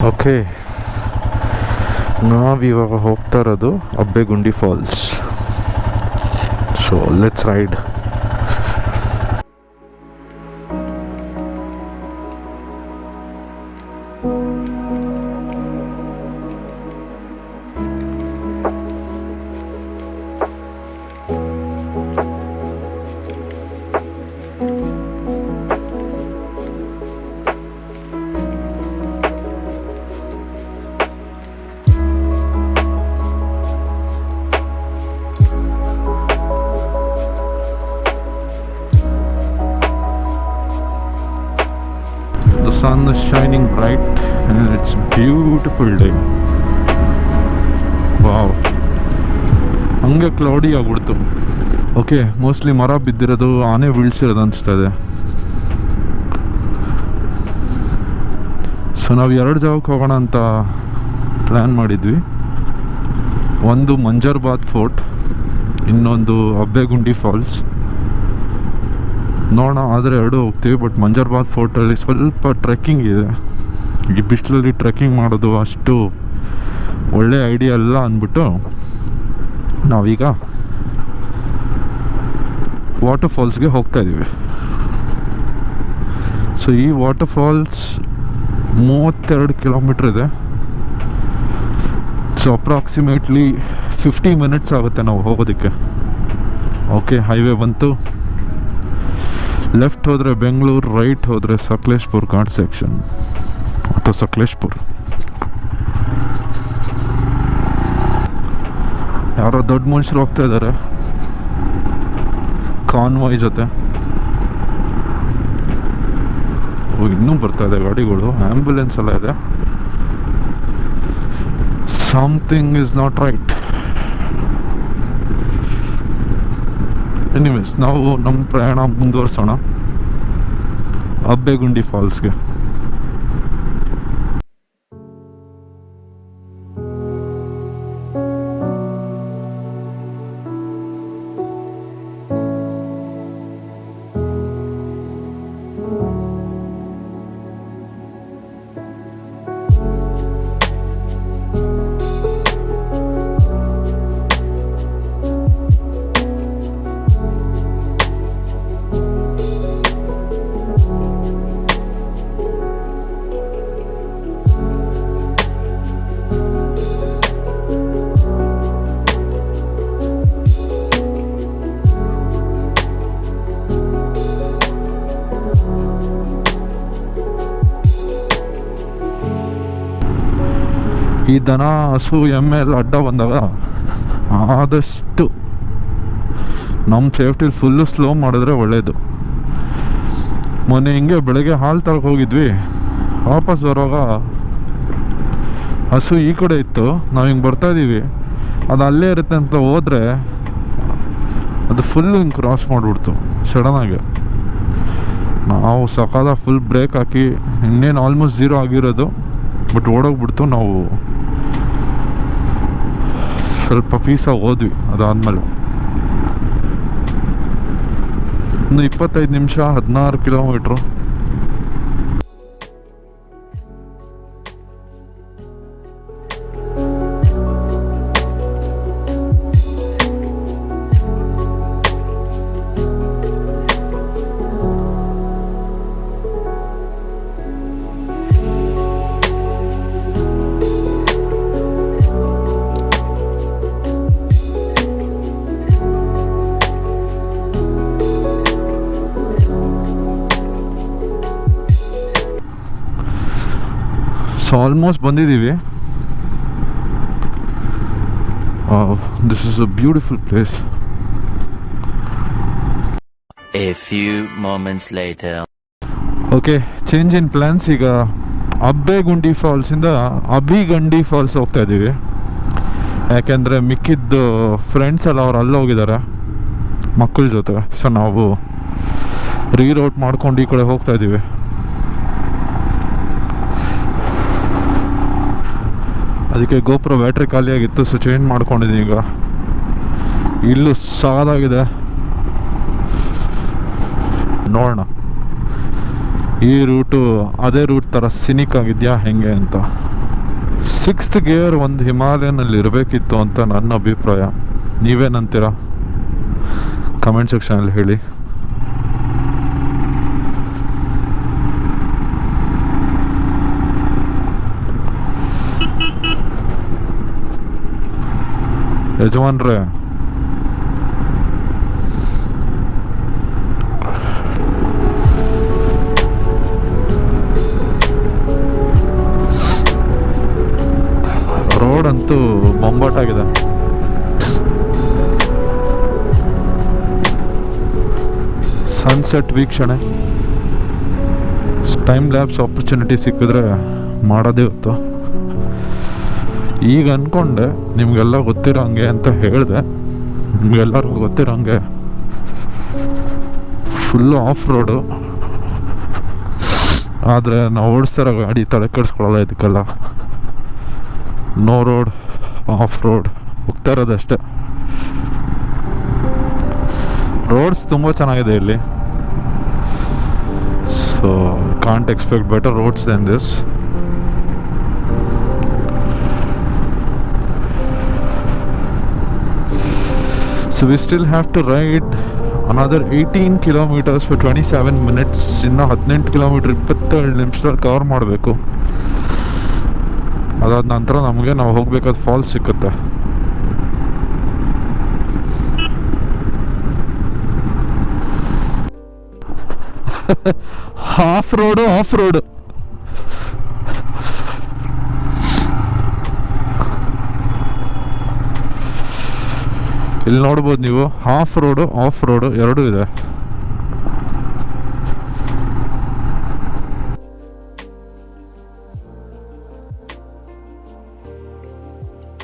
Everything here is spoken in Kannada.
ಓಕೆ, ನಾವಿವಾಗ ಹೋಗ್ತಾ ಇರೋದು Abbegundi falls. So let's ride. The sun is shining bright and it's a beautiful day. Wow, ಹಂಗೆ ಕ್ಲೌಡಿ ಆಗ್ಬಿಡ್ತು. ಓಕೆ, ಮೋಸ್ಟ್ಲಿ ಮರ ಬಿದ್ದಿರೋದು, ಆನೆ ಬೀಳ್ಸಿರೋದು ಅನಿಸ್ತಾ ಇದೆ. ಸೊ ನಾವು 2 ಜಾಗಕ್ಕೆ ಹೋಗೋಣ ಅಂತ ಪ್ಲ್ಯಾನ್ ಮಾಡಿದ್ವಿ. ಒಂದು ಮಂಜರ್ಬಾದ್ ಫೋರ್ಟ್, ಇನ್ನೊಂದು ಅಬ್ಬೆಗುಂಡಿ ಫಾಲ್ಸ್. ನೋಡೋಣ, ಆದರೆ 2 ಹೋಗ್ತೀವಿ. ಬಟ್ ಮಂಜರ್ಬಾದ್ ಫೋರ್ಟಲ್ಲಿ ಸ್ವಲ್ಪ ಟ್ರೆಕ್ಕಿಂಗ್ ಇದೆ. ಈ ಬಿಸಿಲಲ್ಲಿ ಟ್ರೆಕ್ಕಿಂಗ್ ಮಾಡೋದು ಅಷ್ಟು ಒಳ್ಳೆ ಐಡಿಯಾ ಅಲ್ಲ ಅಂದ್ಬಿಟ್ಟು ನಾವೀಗ ವಾಟರ್ ಫಾಲ್ಸ್ಗೆ ಹೋಗ್ತಾ ಇದ್ದೀವಿ. ಸೊ ಈ ವಾಟರ್ ಫಾಲ್ಸ್ 32 ಕಿಲೋಮೀಟ್ರ್ ಇದೆ. ಸೊ ಅಪ್ರಾಕ್ಸಿಮೇಟ್ಲಿ 50 ಮಿನಿಟ್ಸ್ ಆಗುತ್ತೆ ನಾವು ಹೋಗೋದಕ್ಕೆ. ಓಕೆ, ಹೈವೇ ಬಂತು. ಲೆಫ್ಟ್ ಹೋದರೆ ಬೆಂಗಳೂರು, ರೈಟ್ ಹೋದರೆ ಸಕಲೇಶ್ಪುರ್ ಘಾಟ್ ಸೆಕ್ಷನ್ ಅಥವಾ ಸಕಲೇಶ್ಪುರ್. ಯಾರೋ ದೊಡ್ಡ ಮನುಷ್ಯರು ಹೋಗ್ತಾ ಇದ್ದಾರೆ ಕಾನ್ವಾಯ್ ಜೊತೆ. ಇನ್ನೂ ಬರ್ತಾ ಇದೆ ಗಾಡಿಗಳು, ಆ್ಯಂಬುಲೆನ್ಸ್ ಎಲ್ಲ ಇದೆ. Something is not right. Anyways, ನಾವು ನಮ್ಮ ಪ್ರಯಾಣ ಮುಂದುವರ್ಸೋಣ ಅಬ್ಬೆಗುಂಡಿ ಫಾಲ್ಸ್ಗೆ. ಈ ದನ, ಹಸು, ಎಮ್ಮೆ ಎಲ್ಲ ಅಡ್ಡ ಬಂದಾಗ ಆದಷ್ಟು ನಮ್ಮ ಸೇಫ್ಟಿಲಿ ಫುಲ್ಲು ಸ್ಲೋ ಮಾಡಿದ್ರೆ ಒಳ್ಳೆಯದು. ಮೊನ್ನೆ ಹಿಂಗೆ ಬೆಳಗ್ಗೆ ಹಾಲು ತರಕ್ಕೆ ಹೋಗಿದ್ವಿ. ವಾಪಸ್ ಬರುವಾಗ ಹಸು ಈ ಕಡೆ ಇತ್ತು, ನಾವು ಹಿಂಗೆ ಬರ್ತಾಯಿದ್ದೀವಿ, ಅದು ಅಲ್ಲೇ ಇರುತ್ತೆ ಅಂತ ಹೋದರೆ ಅದು ಫುಲ್ಲು ಹಿಂಗೆ ಕ್ರಾಸ್ ಮಾಡಿಬಿಡ್ತು ಸಡನ್ನಾಗಿ. ನಾವು ಸಕಾಲ ಫುಲ್ ಬ್ರೇಕ್ ಹಾಕಿ, ಇನ್ನೇನು ಆಲ್ಮೋಸ್ಟ್ 0 ಆಗಿರೋದು, ಬಟ್ ಓಡೋಗ್ಬಿಡ್ತು. ನಾವು ಸ್ವಲ್ಪ ಪೀಸಾಗಿ ಹೋದ್ವಿ. ಅದಾದಮೇಲೆ ಇನ್ನು 25 ನಿಮಿಷ, 16 ಕಿಲೋಮೀಟ್ರು. ಸೊ ಆಲ್ಮೋಸ್ಟ್ ಬಂದಿದ್ದೀವಿ. This is a beautiful place. A few moments later. Okay, change in plans. ಈಗ ಅಬ್ಬೆಗುಂಡಿ ಫಾಲ್ಸಿಂದ ಅಬ್ಬಿಗಂಡಿ ಫಾಲ್ಸ್ ಹೋಗ್ತಾ ಇದ್ದೀವಿ. ಯಾಕೆಂದರೆ ಮಿಕ್ಕಿದ್ದು ಫ್ರೆಂಡ್ಸ್ ಎಲ್ಲ ಅವ್ರು ಅಲ್ಲಿ ಹೋಗಿದ್ದಾರೆ ಮಕ್ಕಳ ಜೊತೆ. ಸೊ ನಾವು ರೀರೌಟ್ ಮಾಡ್ಕೊಂಡು ಈ ಕಡೆ ಹೋಗ್ತಾ ಇದ್ದೀವಿ. ಅದಕ್ಕೆ ಗೋಪುರ ಬ್ಯಾಟ್ರಿ ಖಾಲಿಯಾಗಿತ್ತು, ಸೊ ಚೇಂಜ್ ಮಾಡ್ಕೊಂಡಿದ್ದೀನಿ. ಈಗ ಇಲ್ಲೂ ಸಾದಾಗಿದೆ, ನೋಡೋಣ ಈ ರೂಟು ಅದೇ ರೂಟ್ ಥರ ಸಿನಿಕ್ ಆಗಿದೆಯಾ ಹೆಂಗೆ ಅಂತ. 6th ಗೇರ್ ಒಂದು ಹಿಮಾಲಯನಲ್ಲಿ ಇರಬೇಕಿತ್ತು ಅಂತ ನನ್ನ ಅಭಿಪ್ರಾಯ. ನೀವೇನಂತೀರಾ? ಕಮೆಂಟ್ ಸೆಕ್ಷನಲ್ಲಿ ಹೇಳಿ. ಯಜಮಾನ್ರೆ, ರೋಡ್ ಅಂತೂ ಬೊಂಬಾಟಾಗಿದೆ. ಸನ್ಸೆಟ್ ವೀಕ್ಷಣೆ, ಟೈಮ್ ಲ್ಯಾಬ್ಸ್ ಆಪರ್ಚುನಿಟಿ ಸಿಕ್ಕಿದ್ರೆ ಮಾಡೋದೇ ಇತ್ತು. ಈಗ ಅಂದ್ಕೊಂಡೆ ನಿಮಗೆಲ್ಲ ಗೊತ್ತಿರೋಂಗೆ ಅಂತ ಹೇಳಿದೆ. ನಿಮಗೆಲ್ಲರಿಗೂ ಗೊತ್ತಿರೋಂಗೆ ಫುಲ್ಲು ಆಫ್ ರೋಡು. ಆದರೆ ನಾವು ಓಡಿಸ್ತಾರ ಗಾಡಿ ತಲೆ ಕೆಡಿಸ್ಕೊಳ್ಳಲ್ಲ ಇದಕ್ಕೆಲ್ಲ. ನೋ ರೋಡ್, ಆಫ್ ರೋಡ್ ಹೋಗ್ತಾ ಇರೋದಷ್ಟೇ. ರೋಡ್ಸ್ ತುಂಬ ಚೆನ್ನಾಗಿದೆ ಇಲ್ಲಿ. So can't expect better roads than this. So we still have to ride another 18 kilometers for 27 minutes. ಇನ್ನು 18 ಕಿಲೋಮೀಟ್ರ್ 27 ನಿಮಿಷದಲ್ಲಿ ಕವರ್ ಮಾಡಬೇಕು. ಅದಾದ ನಂತರ ನಮಗೆ ನಾವು ಹೋಗ್ಬೇಕಾದ ಫಾಲ್ಸ್ ಸಿಕ್ಕುತ್ತೆ. Of road of road. ಇಲ್ಲಿ ನೋಡ್ಬೋದು ನೀವು, ಆಫ್ ರೋಡು ಆಫ್ ರೋಡು ಎರಡೂ ಇದೆ.